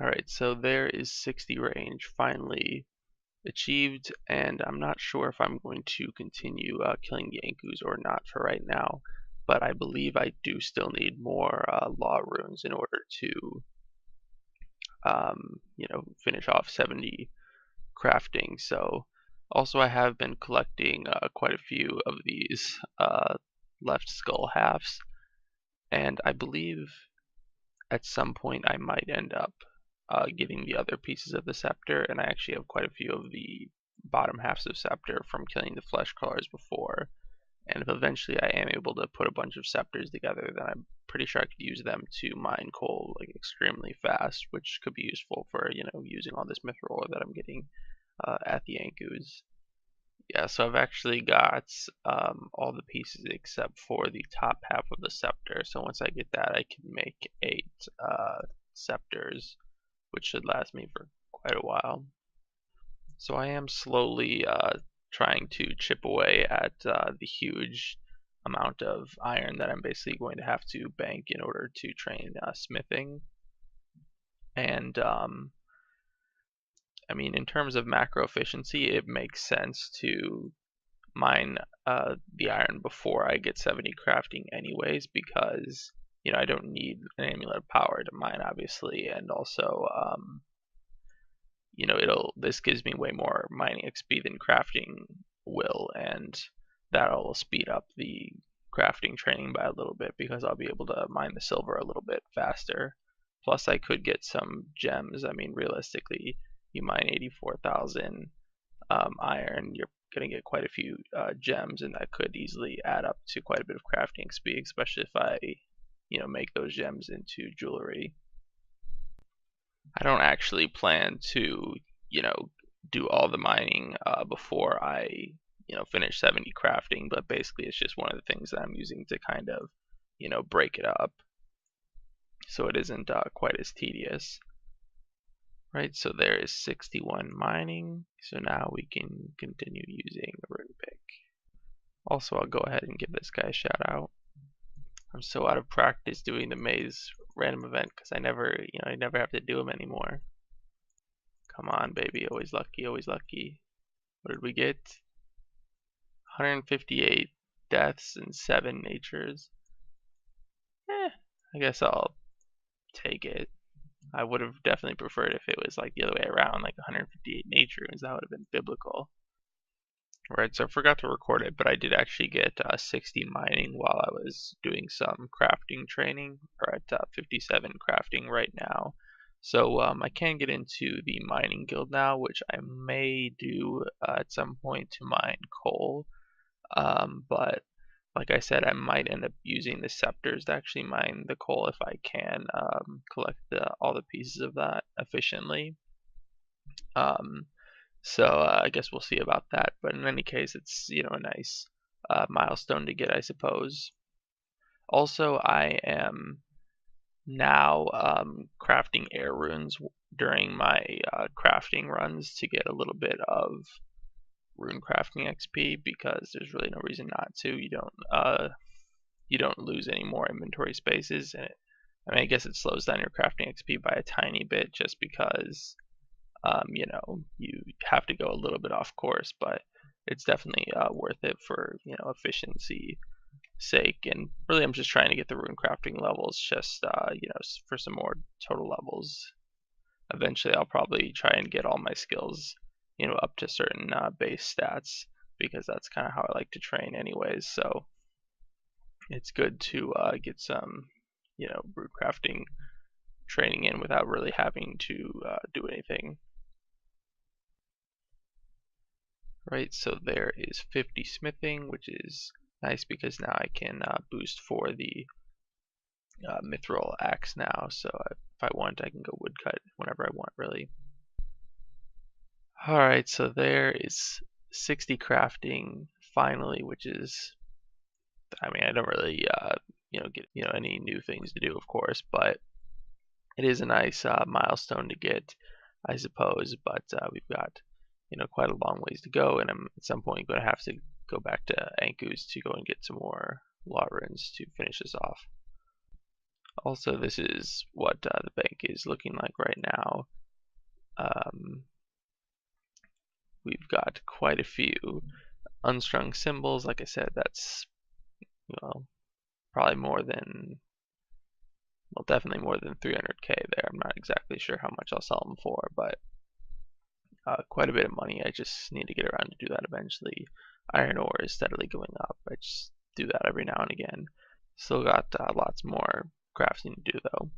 Alright, so there is 60 range finally achieved, and I'm not sure if I'm going to continue killing the Ankus or not for right now, but I believe I do still need more law runes in order to, finish off 70 crafting. So, also I have been collecting quite a few of these left skull halves, and I believe at some point I might end up getting the other pieces of the scepter, and I actually have quite a few of the bottom halves of scepter from killing the flesh colors before. And if eventually I am able to put a bunch of scepters together, then I'm pretty sure I could use them to mine coal like extremely fast, which could be useful for using all this mithril that I'm getting at the Ankus. Yeah, so I've actually got all the pieces except for the top half of the scepter. So once I get that, I can make 8 scepters, which should last me for quite a while. So I am slowly trying to chip away at the huge amount of iron that I'm basically going to have to bank in order to train smithing. And I mean, in terms of macro efficiency, it makes sense to mine the iron before I get 70 crafting anyways, because I don't need an amulet of power to mine, obviously, and also this gives me way more mining XP than crafting will, and that'll speed up the crafting training by a little bit because I'll be able to mine the silver a little bit faster. Plus I could get some gems. I mean, realistically, you mine 84,000 iron, you're going to get quite a few gems, and that could easily add up to quite a bit of crafting XP, especially if I make those gems into jewelry. I don't actually plan to, do all the mining before I, finish 70 crafting, but basically it's just one of the things that I'm using to kind of, break it up so it isn't quite as tedious. Right, so there is 61 mining, so now we can continue using the rune pick. Also, I'll go ahead and give this guy a shout out. I'm so out of practice doing the maze random event because I never have to do them anymore. Come on, baby, always lucky, always lucky. What did we get? 158 deaths and 7 natures. I guess I'll take it. I would have definitely preferred if it was like the other way around, like 158 nature runes. That would have been biblical. Right, so I forgot to record it, but I did actually get 60 mining while I was doing some crafting training. We're at 57 crafting right now. So I can get into the mining guild now, which I may do at some point to mine coal. But like I said, I might end up using the scepters to actually mine the coal if I can collect all the pieces of that efficiently. So I guess we'll see about that. But in any case, it's a nice milestone to get, I suppose. Also, I am now crafting air runes during my crafting runs to get a little bit of rune crafting XP because there's really no reason not to. You don't lose any more inventory spaces, and I guess it slows down your crafting XP by a tiny bit just because you have to go a little bit off course, but it's definitely worth it for efficiency sake. And really, I'm just trying to get the rune crafting levels, just for some more total levels. Eventually, I'll probably try and get all my skills, up to certain base stats because that's kind of how I like to train, anyways. So it's good to get some, rune crafting training in without really having to do anything. Right, so there is 50 smithing, which is nice because now I can boost for the mithril axe now. So if I want, I can go woodcut whenever I want, really. Alright, so there is 60 crafting finally, which is, I mean, I don't really get any new things to do, of course, but it is a nice milestone to get, I suppose. But we've got quite a long ways to go, and I'm at some point going to have to go back to Ankus to go and get some more law runes to finish this off. Also, this is what the bank is looking like right now. We've got quite a few unstrung symbols. Like I said, that's, well, probably more than, well, definitely more than 300K there. I'm not exactly sure how much I'll sell them for, but quite a bit of money. I just need to get around to do that eventually. Iron ore is steadily going up. I just do that every now and again. Still got lots more crafting to do though.